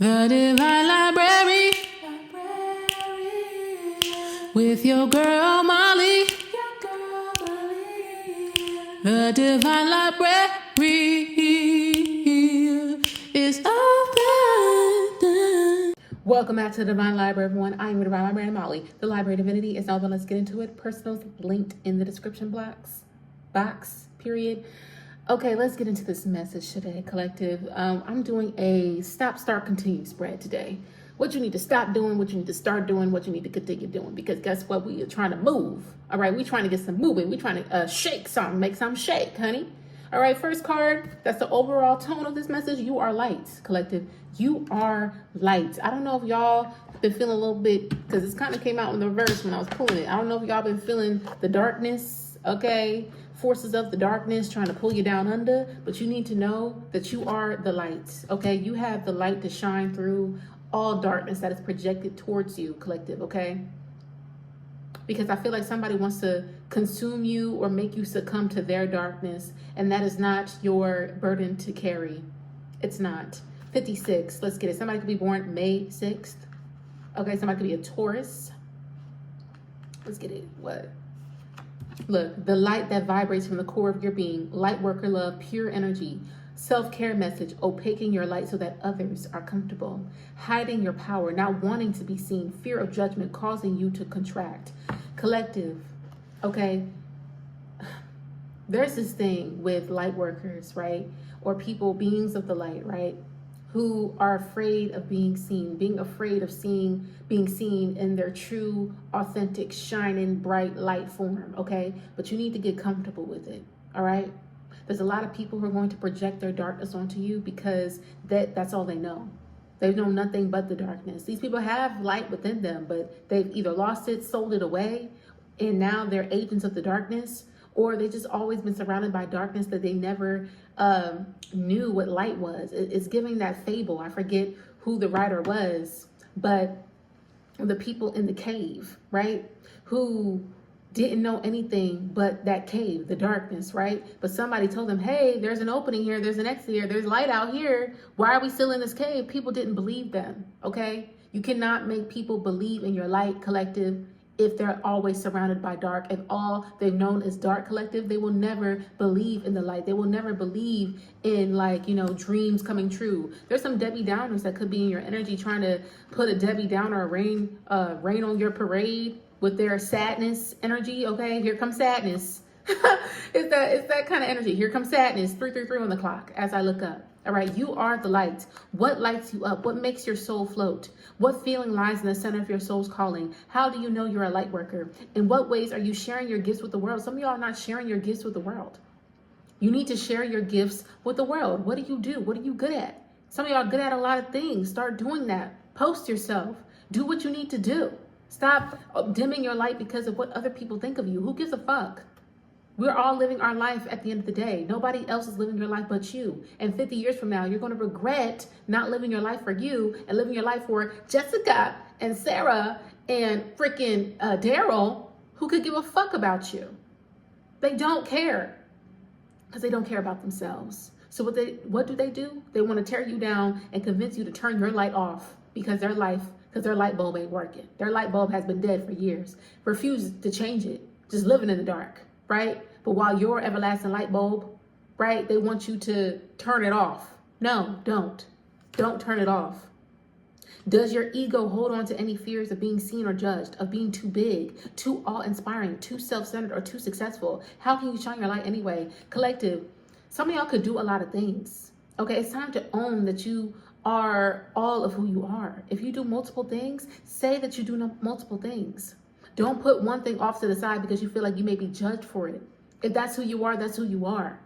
The Divine Library with your girl Molly. The Divine Library is open. Welcome back to the Divine Library, everyone. I am your Divine Librarian Molly. The Library Divinity is now, but let's get into it. Personals linked in the description box, period. Okay, let's get into this message today, collective. I'm doing a stop, start, continue spread today. What you need to stop doing, what you need to start doing, what you need to continue doing. Because guess what? We are trying to move. All right, we're trying to get some moving. We're trying to shake something, make something shake, honey. All right, first card, that's the overall tone of this message. You are light, collective. You are light. I don't know if y'all been feeling a little bit, because this kind of came out in the reverse when I was pulling it. I don't know if y'all been feeling the darkness, okay? Forces of the darkness trying to pull you down under, but you need to know that you are the light, okay? You have the light to shine through all darkness that is projected towards you, collective, okay? Because I feel like somebody wants to consume you or make you succumb to their darkness, and that is not your burden to carry. It's not. 56, let's get it. Somebody could be born May 6th. Okay, somebody could be a Taurus. Let's get it. What? Look, the light that vibrates from the core of your being, light worker love, pure energy, self-care message, opaquing your light so that others are comfortable, hiding your power, not wanting to be seen, fear of judgment causing you to contract. Collective, okay? There's this thing with light workers, right? Or people, beings of the light, right? Who are afraid of being seen, being afraid of being seen in their true, authentic, shining, bright light form, okay? But you need to get comfortable with it, all right? There's a lot of people who are going to project their darkness onto you because that's all they know. They know nothing but the darkness. These people have light within them, but they've either lost it, sold it away, and now they're agents of the darkness, or they just always been surrounded by darkness that they never knew what light was. It's giving that fable. I forget who the writer was, but the people in the cave, right? Who didn't know anything but that cave, the darkness, right? But somebody told them, hey, there's an opening here, there's an exit here, there's light out here. Why are we still in this cave? People didn't believe them, okay? You cannot make people believe in your light, collective, if they're always surrounded by dark. If all they've known is dark, collective, they will never believe in the light. They will never believe in, like, you know, dreams coming true. There's some Debbie Downers that could be in your energy trying to put a Debbie Downer rain on your parade with their sadness energy, okay? Here comes sadness. It's that kind of energy. Here comes sadness, 333 on the clock as I look up. All right, you are the light. What lights you up? What makes your soul float? What feeling lies in the center of your soul's calling? How do you know you're a light worker? In what ways are you sharing your gifts with the world? Some of y'all are not sharing your gifts with the world. You need to share your gifts with the world. What do you do? What are you good at? Some of y'all are good at a lot of things. Start doing that. Post yourself. Do what you need to do. Stop dimming your light because of what other people think of you. Who gives a fuck? We're all living our life at the end of the day. Nobody else is living your life but you. And 50 years from now, you're going to regret not living your life for you and living your life for Jessica and Sarah and freaking Daryl, who could give a fuck about you. They don't care because they don't care about themselves. So what do? They want to tear you down and convince you to turn your light off because their light bulb ain't working. Their light bulb has been dead for years. Refuse to change it. Just living in the dark, right? But while your everlasting light bulb, right, they want you to turn it off. No, don't. Don't turn it off. Does your ego hold on to any fears of being seen or judged, of being too big, too awe-inspiring, too self-centered, or too successful? How can you shine your light anyway? Collective, some of y'all could do a lot of things. Okay, it's time to own that you are all of who you are. If you do multiple things, say that you do multiple things. Don't put one thing off to the side because you feel like you may be judged for it. If that's who you are, that's who you are.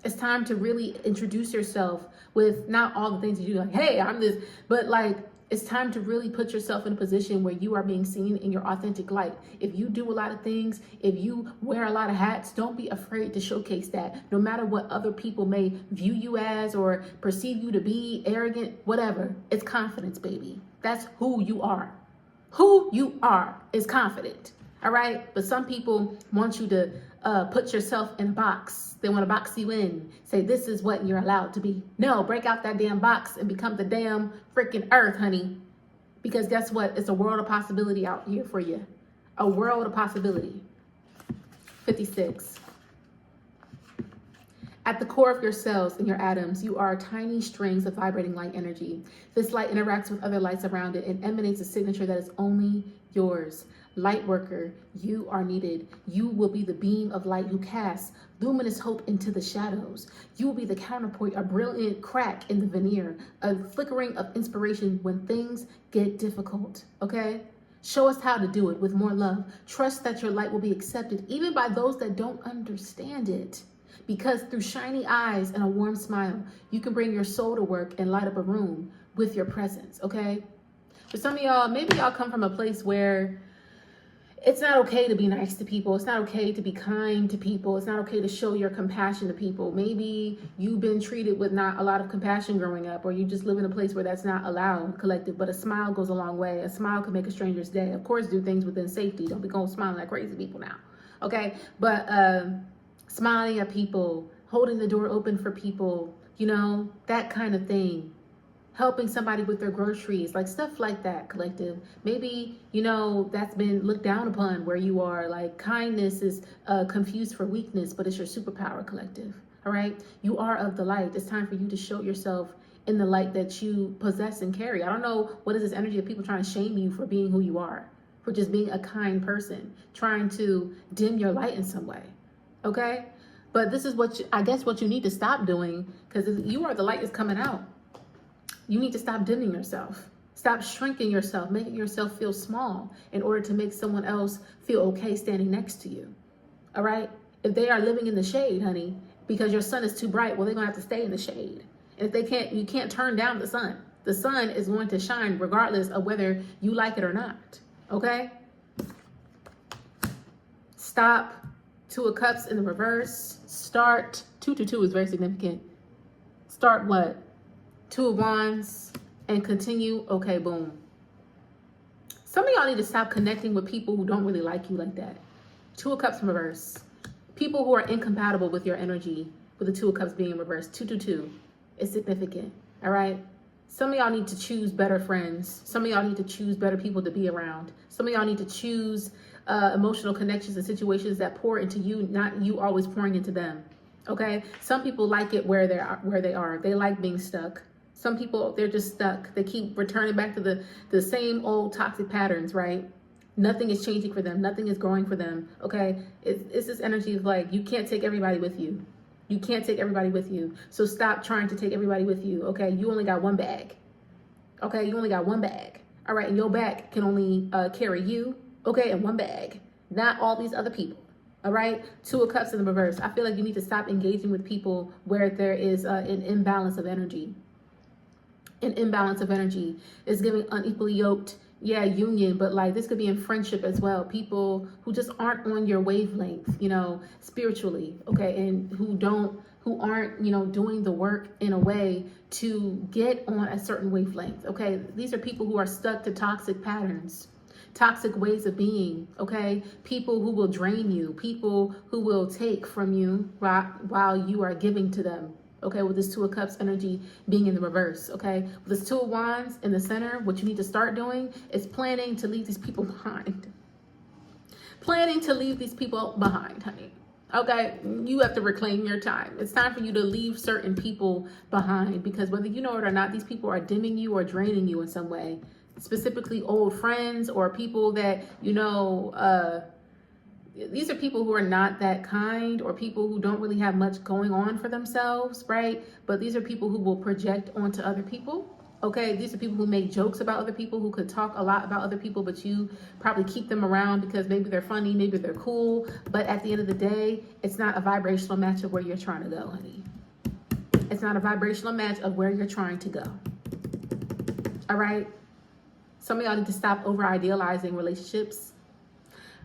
It's time to really introduce yourself with not all the things that you do, like, hey, I'm this, but like, it's time to really put yourself in a position where you are being seen in your authentic light. If you do a lot of things, if you wear a lot of hats, don't be afraid to showcase that. No matter what other people may view you as or perceive you to be, arrogant, whatever. It's confidence, baby. That's who you are. Who you are is confident. All right. But some people want you to put yourself in a box. They want to box you in. Say, this is what you're allowed to be. No, break out that damn box and become the damn freaking earth, honey. Because guess what? It's a world of possibility out here for you. A world of possibility. 56. At the core of your cells and your atoms, you are tiny strings of vibrating light energy. This light interacts with other lights around it and emanates a signature that is only yours. Light worker, you are needed. You will be the beam of light who casts luminous hope into the shadows. You will be the counterpoint, a brilliant crack in the veneer, a flickering of inspiration when things get difficult, okay? Show us how to do it with more love. Trust that your light will be accepted even by those that don't understand it. Because through shiny eyes and a warm smile, you can bring your soul to work and light up a room with your presence, okay? For some of y'all, maybe y'all come from a place where it's not okay to be nice to people. It's not okay to be kind to people. It's not okay to show your compassion to people. Maybe you've been treated with not a lot of compassion growing up, or you just live in a place where that's not allowed, collective. But a smile goes a long way. A smile can make a stranger's day. Of course, do things within safety. Don't be going smiling like crazy people now, okay? But smiling at people, holding the door open for people, you know, that kind of thing. Helping somebody with their groceries, like stuff like that, collective. Maybe, you know, that's been looked down upon where you are. Like kindness is confused for weakness, but it's your superpower, collective. All right. You are of the light. It's time for you to show yourself in the light that you possess and carry. I don't know what is this energy of people trying to shame you for being who you are, for just being a kind person, trying to dim your light in some way. Okay. But this is what I guess what you need to stop doing, because you are the light that's coming out. You need to stop dimming yourself. Stop shrinking yourself, making yourself feel small in order to make someone else feel okay standing next to you. All right? If they are living in the shade, honey, because your sun is too bright, well, they're going to have to stay in the shade. And if they can't, you can't turn down the sun. The sun is going to shine regardless of whether you like it or not. Okay? Stop. 2 of Cups in the reverse. Start. 2-2 is very significant. Start what? 2 of Wands and continue. Okay, boom. Some of y'all need to stop connecting with people who don't really like you like that. 2 of Cups in reverse. People who are incompatible with your energy, with the 2 of Cups being in reverse. 2-2 is significant. All right. Some of y'all need to choose better friends. Some of y'all need to choose better people to be around. Some of y'all need to choose emotional connections and situations that pour into you, not you always pouring into them. Okay. Some people like it where they are. They like being stuck. Some people, they're just stuck. They keep returning back to the same old toxic patterns, right? Nothing is changing for them. Nothing is growing for them, okay? It's this energy of like, you can't take everybody with you. You can't take everybody with you. So stop trying to take everybody with you, okay? You only got one bag, okay? You only got one bag, all right? And your bag can only carry you, okay, and one bag, not all these other people. All right, 2 of Cups in the reverse. I feel like you need to stop engaging with people where there is an imbalance of energy. An imbalance of energy is giving unequally yoked, yeah, union, but like this could be in friendship as well. People who just aren't on your wavelength, you know, spiritually, okay, and who aren't, you know, doing the work in a way to get on a certain wavelength, okay? These are people who are stuck to toxic patterns, toxic ways of being, okay? People who will drain you, people who will take from you while you are giving to them. Okay, with this 2 of Cups energy being in the reverse, okay? With this 2 of Wands in the center, what you need to start doing is planning to leave these people behind. Planning to leave these people behind, honey. Okay, you have to reclaim your time. It's time for you to leave certain people behind, because whether you know it or not, these people are dimming you or draining you in some way. Specifically old friends or people that, you know, these are people who are not that kind, or people who don't really have much going on for themselves, right? But these are people who will project onto other people, okay? These are people who make jokes about other people, who could talk a lot about other people, but you probably keep them around because maybe they're funny, maybe they're cool. But at the end of the day, it's not a vibrational match of where you're trying to go, honey. It's not a vibrational match of where you're trying to go. All right? Some of y'all need to stop over-idealizing relationships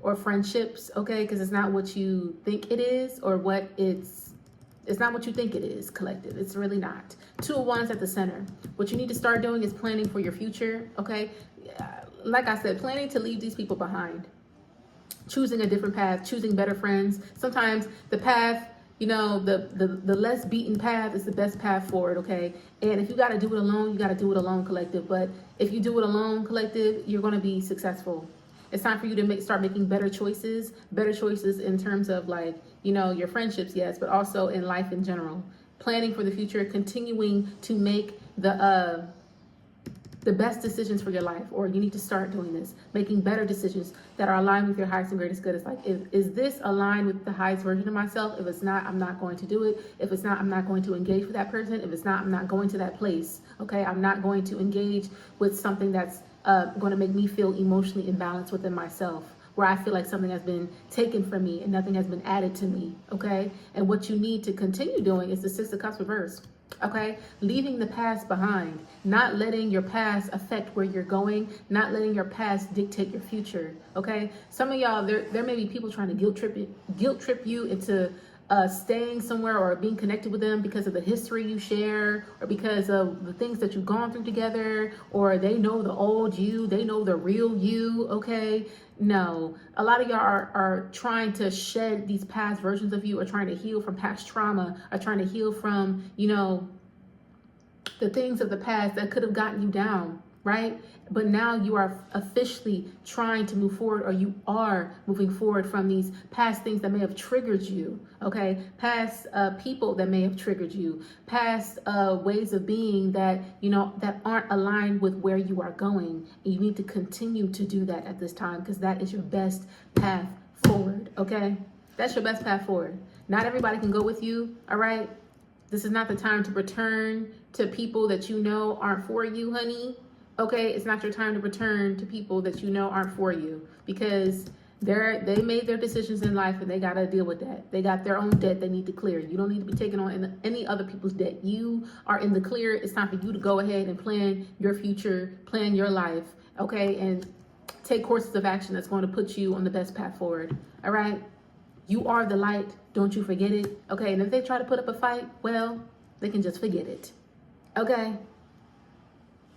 or friendships, okay? Because it's not what you think it is, or what it's not what you think it is, collective. It's really not. 2 of Wands at the center. What you need to start doing is planning for your future, okay? Like I said, planning to leave these people behind. choosing a different path, choosing better friends. Sometimes the path, you know, the less beaten path is the best path forward, okay? And if you got to do it alone, you got to do it alone, collective. But if you do it alone, collective, you're going to be successful. It's time for you to start making better choices in terms of, like, you know, your friendships, yes, but also in life in general. Planning for the future, continuing to make the best decisions for your life, or you need to start doing this, making better decisions that are aligned with your highest and greatest good. It's like, is this aligned with the highest version of myself? If it's not, I'm not going to do it. If it's not, I'm not going to engage with that person. If it's not, I'm not going to that place. Okay, I'm not going to engage with something that's going to make me feel emotionally imbalanced within myself, where I feel like something has been taken from me and nothing has been added to me. Okay, and what you need to continue doing is the Six of Cups reverse. Okay, leaving the past behind, not letting your past affect where you're going, not letting your past dictate your future. Okay, some of y'all, there may be people trying to guilt trip you into staying somewhere or being connected with them because of the history you share, or because of the things that you've gone through together, or they know the old you, they know the real you. Okay, no, a lot of y'all are trying to shed these past versions of you, or trying to heal from past trauma, or trying to heal from, you know, the things of the past that could have gotten you down, right? But now you are officially trying to move forward, or you are moving forward from these past things that may have triggered you, okay? Past people that may have triggered you, past ways of being that, you know, that aren't aligned with where you are going. And you need to continue to do that at this time, because that is your best path forward, okay? That's your best path forward. Not everybody can go with you, all right? This is not the time to return to people that you know aren't for you, honey. Okay, it's not your time to return to people that you know aren't for you, because they made their decisions in life and they got to deal with that. They got their own debt they need to clear. You don't need to be taking on any other people's debt. You are in the clear. It's time for you to go ahead and plan your future, plan your life, okay, and take courses of action that's going to put you on the best path forward. All right, you are the light. Don't you forget it. Okay, and if they try to put up a fight, well, they can just forget it. Okay.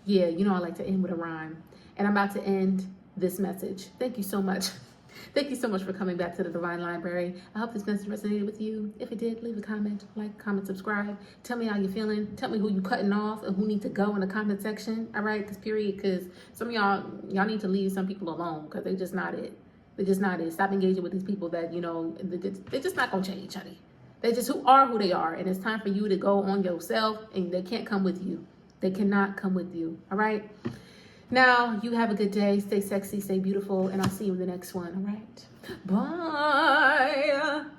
Yeah, you know I like to end with a rhyme. And I'm about to end this message. Thank you so much. Thank you so much for coming back to the Divine Library. I hope this message resonated with you. If it did, leave a comment, like, comment, subscribe. Tell me how you're feeling. Tell me who you cutting off and who need to go in the comment section. All right, because some of y'all need to leave some people alone, because they just not it. They're just not it. Stop engaging with these people that, you know, they're just not going to change, honey. They just who they are. And it's time for you to go on yourself, and they can't come with you. They cannot come with you. All right. Now, you have a good day. Stay sexy, stay beautiful, and I'll see you in the next one. All right. Bye.